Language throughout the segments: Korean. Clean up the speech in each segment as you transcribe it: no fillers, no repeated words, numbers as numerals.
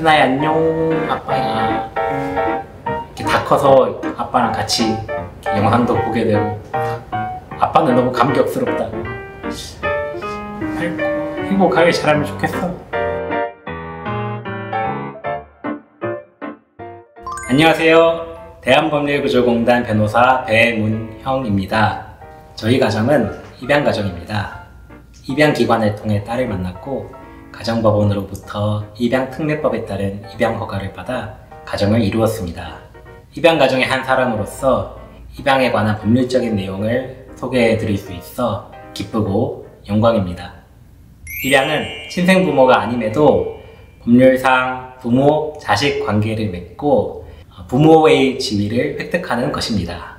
해나야 안녕 아빠야. 이렇게 다 커서 아빠랑 같이 영상도 보게 되고 아빠는 너무 감격스럽다. 아이고 행복하게 자라면 좋겠어. 안녕하세요. 대한법률구조공단 변호사 배문형입니다. 저희 가정은 입양가정입니다. 입양기관을 통해 딸을 만났고 가정법원으로부터 입양특례법에 따른 입양허가를 받아 가정을 이루었습니다. 입양가정의 한 사람으로서 입양에 관한 법률적인 내용을 소개해 드릴 수 있어 기쁘고 영광입니다. 입양은 친생부모가 아님에도 법률상 부모-자식 관계를 맺고 부모의 지위를 획득하는 것입니다.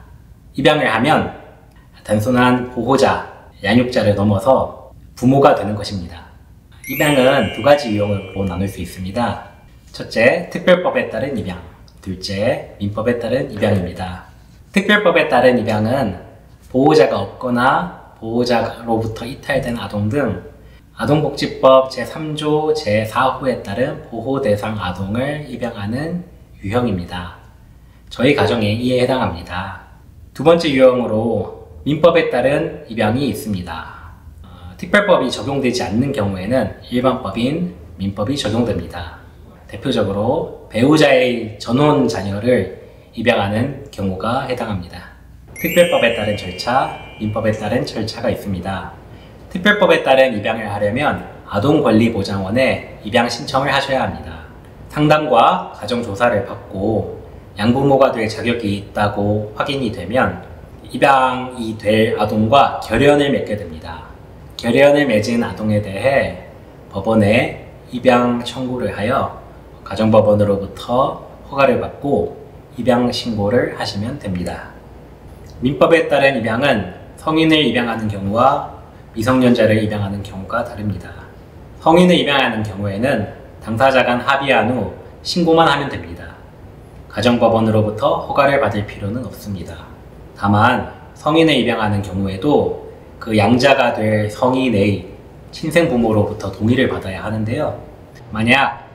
입양을 하면 단순한 보호자, 양육자를 넘어서 부모가 되는 것입니다. 입양은 두 가지 유형으로 나눌 수 있습니다. 첫째, 특별법에 따른 입양. 둘째, 민법에 따른 입양입니다. 특별법에 따른 입양은 보호자가 없거나 보호자로부터 이탈된 아동 등 아동복지법 제3조 제4호에 따른 보호대상 아동을 입양하는 유형입니다. 저희 가정에 이에 해당합니다. 두 번째 유형으로 민법에 따른 입양이 있습니다. 특별법이 적용되지 않는 경우에는 일반법인 민법이 적용됩니다. 대표적으로 배우자의 전혼 자녀를 입양하는 경우가 해당합니다. 특별법에 따른 절차, 민법에 따른 절차가 있습니다. 특별법에 따른 입양을 하려면 아동권리보장원에 입양 신청을 하셔야 합니다. 상담과 가정조사를 받고 양부모가 될 자격이 있다고 확인이 되면 입양이 될 아동과 결연을 맺게 됩니다. 결연을 맺은 아동에 대해 법원에 입양 청구를 하여 가정법원으로부터 허가를 받고 입양 신고를 하시면 됩니다. 민법에 따른 입양은 성인을 입양하는 경우와 미성년자를 입양하는 경우가 다릅니다. 성인을 입양하는 경우에는 당사자 간 합의한 후 신고만 하면 됩니다. 가정법원으로부터 허가를 받을 필요는 없습니다. 다만 성인을 입양하는 경우에도 그 양자가 될 성인의 친생부모로부터 동의를 받아야 하는데요. 만약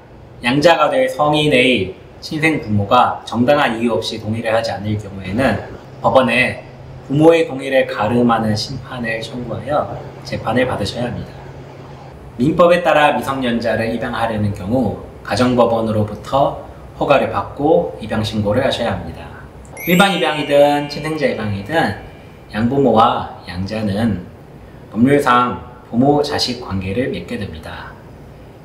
양자가 될 성인의 친생부모가 정당한 이유 없이 동의를 하지 않을 경우에는 법원에 부모의 동의를 가름하는 심판을 청구하여 재판을 받으셔야 합니다. 민법에 따라 미성년자를 입양하려는 경우 가정법원으로부터 허가를 받고 입양 신고를 하셔야 합니다. 일반 입양이든 친생자 입양이든 양부모와 양자는 법률상 부모-자식 관계를 맺게 됩니다.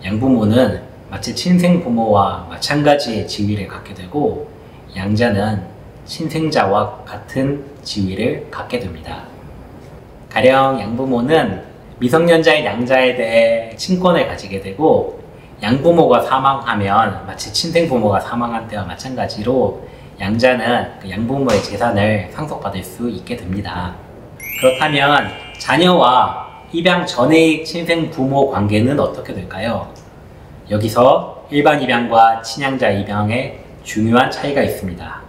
양부모는 마치 친생부모와 마찬가지의 지위를 갖게 되고 양자는 친생자와 같은 지위를 갖게 됩니다. 가령 양부모는 미성년자인 양자에 대해 친권을 가지게 되고 양부모가 사망하면 마치 친생부모가 사망한 때와 마찬가지로 양자는 그 양부모의 재산을 상속받을 수 있게 됩니다. 그렇다면 자녀와 입양 전의 친생부모 관계는 어떻게 될까요? 여기서 일반 입양과 친양자 입양에 중요한 차이가 있습니다.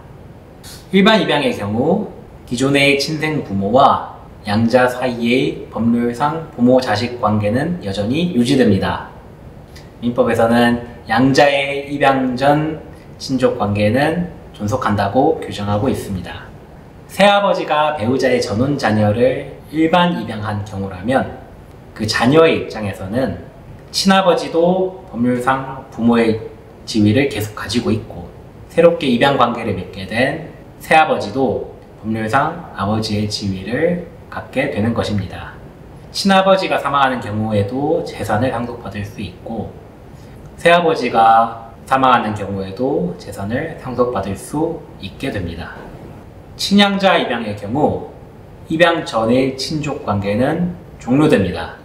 일반 입양의 경우 기존의 친생부모와 양자 사이의 법률상 부모-자식 관계는 여전히 유지됩니다. 민법에서는 양자의 입양 전 친족 관계는 존속한다고 규정하고 있습니다. 새아버지가 배우자의 전혼 자녀를 일반 입양한 경우라면 그 자녀의 입장에서는 친아버지도 법률상 부모의 지위를 계속 가지고 있고 새롭게 입양 관계를 맺게 된 새아버지도 법률상 아버지의 지위를 갖게 되는 것입니다. 친아버지가 사망하는 경우에도 재산을 상속받을 수 있고 새아버지가 사망하는 경우에도 재산을 상속받을 수 있게 됩니다. 친양자 입양의 경우 입양 전의 친족 관계는 종료됩니다.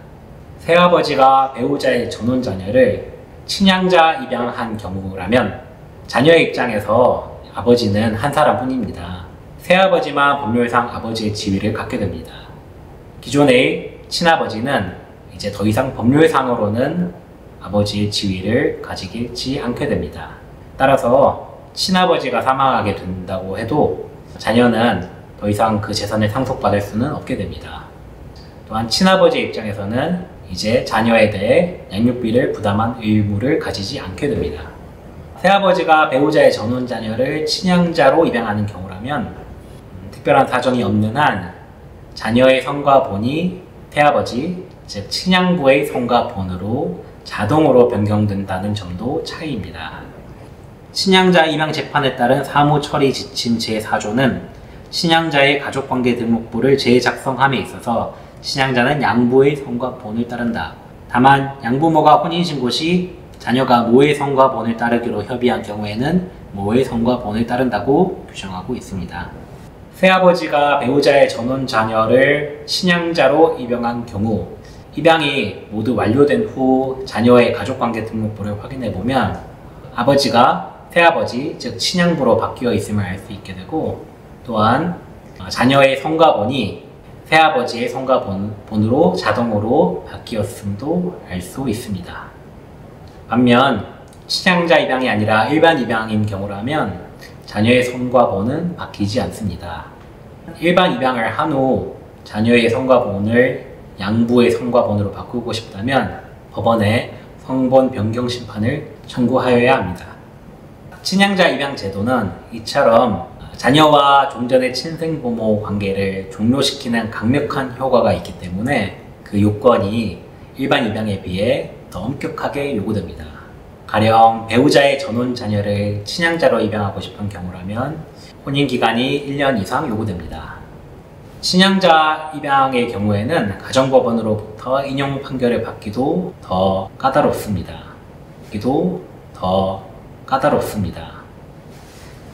새아버지가 배우자의 전혼 자녀를 친양자 입양한 경우라면 자녀의 입장에서 아버지는 한 사람뿐입니다. 새아버지만 법률상 아버지의 지위를 갖게 됩니다. 기존의 친아버지는 이제 더 이상 법률상으로는 아버지의 지위를 가지지 않게 됩니다. 따라서 친아버지가 사망하게 된다고 해도 자녀는 더 이상 그 재산을 상속받을 수는 없게 됩니다. 또한 친아버지 입장에서는 이제 자녀에 대해 양육비를 부담한 의무를 가지지 않게 됩니다. 새아버지가 배우자의 전혼 자녀를 친양자로 입양하는 경우라면 특별한 사정이 없는 한 자녀의 성과 본이 새아버지, 즉 친양부의 성과 본으로 자동으로 변경된다는 점도 차이입니다. 친양자 입양 재판에 따른 사무 처리 지침 제4조는 친양자의 가족관계 등록부를 재작성함에 있어서 친양자는 양부의 성과 본을 따른다. 다만 양부모가 혼인신고 시 자녀가 모의 성과 본을 따르기로 협의한 경우에는 모의 성과 본을 따른다고 규정하고 있습니다. 새아버지가 배우자의 전혼 자녀를 친양자로 입양한 경우 입양이 모두 완료된 후 자녀의 가족관계 등록부를 확인해보면 아버지가 새아버지, 즉 친양부로 바뀌어 있음을 알 수 있게 되고, 또한 자녀의 성과본이 새아버지의 성과본으로 자동으로 바뀌었음도 알 수 있습니다. 반면 친양자 입양이 아니라 일반 입양인 경우라면 자녀의 성과본은 바뀌지 않습니다. 일반 입양을 한 후 자녀의 성과본을 양부의 성과본으로 바꾸고 싶다면 법원에 성본 변경 심판을 청구하여야 합니다. 친양자 입양 제도는 이처럼 자녀와 종전의 친생부모 관계를 종료시키는 강력한 효과가 있기 때문에 그 요건이 일반 입양에 비해 더 엄격하게 요구됩니다. 가령 배우자의 전혼 자녀를 친양자로 입양하고 싶은 경우라면 혼인기간이 1년 이상 요구됩니다. 친양자 입양의 경우에는 가정법원으로부터 인용 판결을 받기도 더 까다롭습니다.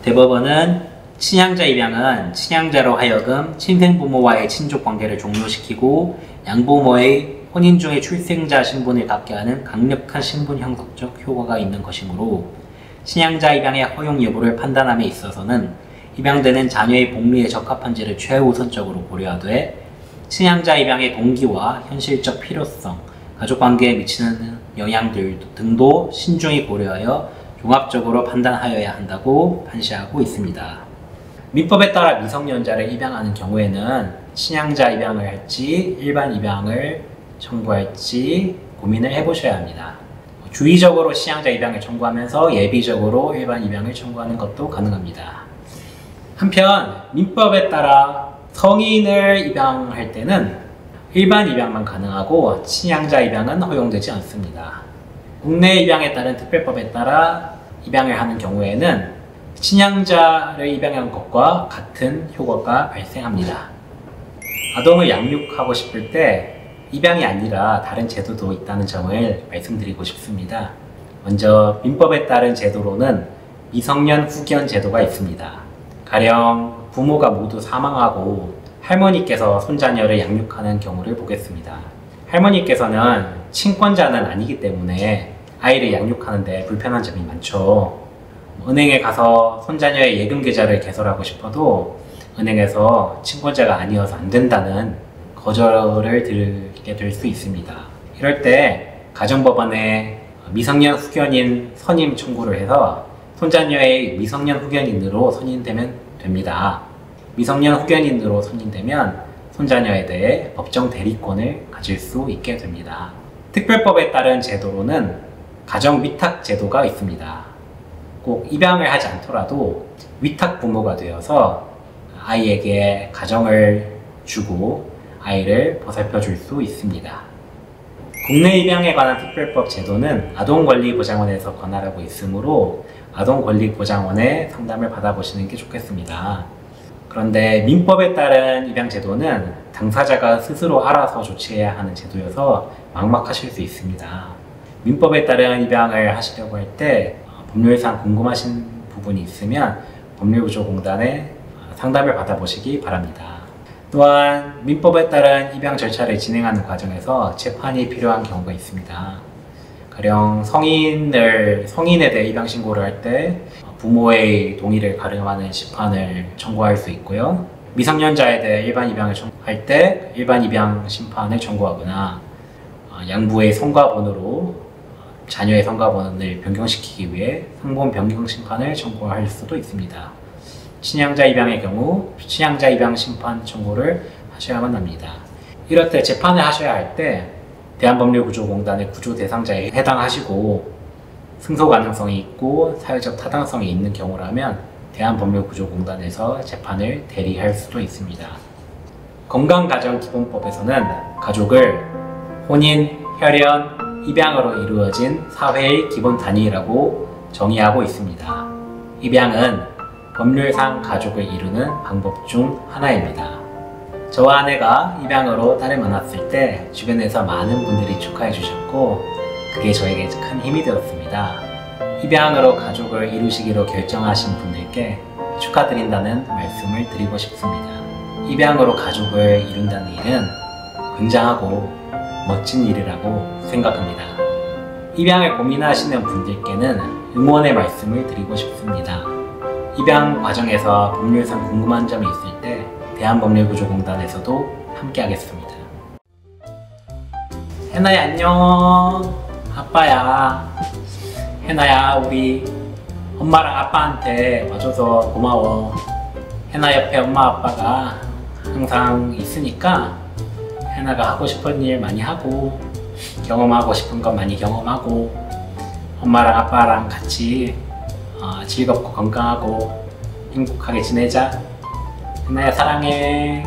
대법원은 친양자 입양은 친양자로 하여금 친생부모와의 친족관계를 종료시키고 양부모의 혼인 중에 출생자 신분을 갖게 하는 강력한 신분 형성적 효과가 있는 것이므로 친양자 입양의 허용 여부를 판단함에 있어서는 입양되는 자녀의 복리에 적합한지를 최우선적으로 고려하되 친양자 입양의 동기와 현실적 필요성, 가족관계에 미치는 영향들 등도 신중히 고려하여 종합적으로 판단하여야 한다고 판시하고 있습니다. 민법에 따라 미성년자를 입양하는 경우에는 친양자 입양을 할지 일반 입양을 청구할지 고민을 해보셔야 합니다. 주의적으로 친양자 입양을 청구하면서 예비적으로 일반 입양을 청구하는 것도 가능합니다. 한편 민법에 따라 성인을 입양할 때는 일반 입양만 가능하고 친양자 입양은 허용되지 않습니다. 국내 입양에 따른 특별법에 따라 입양을 하는 경우에는 친양자를 입양한 것과 같은 효과가 발생합니다. 아동을 양육하고 싶을 때 입양이 아니라 다른 제도도 있다는 점을 말씀드리고 싶습니다. 먼저 민법에 따른 제도로는 미성년 후견 제도가 있습니다. 가령 부모가 모두 사망하고 할머니께서 손자녀를 양육하는 경우를 보겠습니다. 할머니께서는 친권자는 아니기 때문에 아이를 양육하는 데 불편한 점이 많죠. 은행에 가서 손자녀의 예금 계좌를 개설하고 싶어도 은행에서 친권자가 아니어서 안 된다는 거절을 들게 될 수 있습니다. 이럴 때 가정법원에 미성년 후견인 선임 청구를 해서 손자녀의 미성년 후견인으로 선임되면 됩니다. 미성년 후견인으로 선임되면 손자녀에 대해 법정 대리권을 가질 수 있게 됩니다. 특별법에 따른 제도로는 가정 위탁 제도가 있습니다. 꼭 입양을 하지 않더라도 위탁 부모가 되어서 아이에게 가정을 주고 아이를 보살펴 줄 수 있습니다. 국내 입양에 관한 특별법 제도는 아동권리보장원에서 관할하고 있으므로 아동권리보장원의 상담을 받아보시는 게 좋겠습니다. 그런데 민법에 따른 입양 제도는 당사자가 스스로 알아서 조치해야 하는 제도여서 막막하실 수 있습니다. 민법에 따른 입양을 하시려고 할 때 법률상 궁금하신 부분이 있으면 법률구조공단에 상담을 받아보시기 바랍니다. 또한 민법에 따른 입양 절차를 진행하는 과정에서 재판이 필요한 경우가 있습니다. 가령 성인에 대해 입양 신고를 할 때 부모의 동의를 가름하는 심판을 청구할 수 있고요. 미성년자에 대해 일반 입양을 청구할 때 일반 입양 심판을 청구하거나 양부의 성과본으로 자녀의 성과본을 변경시키기 위해 성본 변경 심판을 청구할 수도 있습니다. 친양자 입양의 경우 친양자 입양 심판 청구를 하셔야만 합니다. 이럴 때 재판을 하셔야 할 때 대한법률구조공단의 구조 대상자에 해당하시고 승소 가능성이 있고 사회적 타당성이 있는 경우라면 대한법률구조공단에서 재판을 대리할 수도 있습니다. 건강가정기본법에서는 가족을 혼인, 혈연, 입양으로 이루어진 사회의 기본 단위라고 정의하고 있습니다. 입양은 법률상 가족을 이루는 방법 중 하나입니다. 저와 아내가 입양으로 딸을 만났을 때 주변에서 많은 분들이 축하해 주셨고 그게 저에게 큰 힘이 되었습니다. 입양으로 가족을 이루시기로 결정하신 분들께 축하드린다는 말씀을 드리고 싶습니다. 입양으로 가족을 이룬다는 일은 굉장하고 멋진 일이라고 생각합니다. 입양을 고민하시는 분들께는 응원의 말씀을 드리고 싶습니다. 입양 과정에서 법률상 궁금한 점이 있을 때 대한법률구조공단에서도 함께 하겠습니다. 해나야 안녕. 아빠야. 해나야 우리 엄마랑 아빠한테 와줘서 고마워. 해나 옆에 엄마 아빠가 항상 있으니까 해나가 하고 싶은 일 많이 하고 경험하고 싶은 거 많이 경험하고 엄마랑 아빠랑 같이 즐겁고 건강하고 행복하게 지내자. 해나야 사랑해.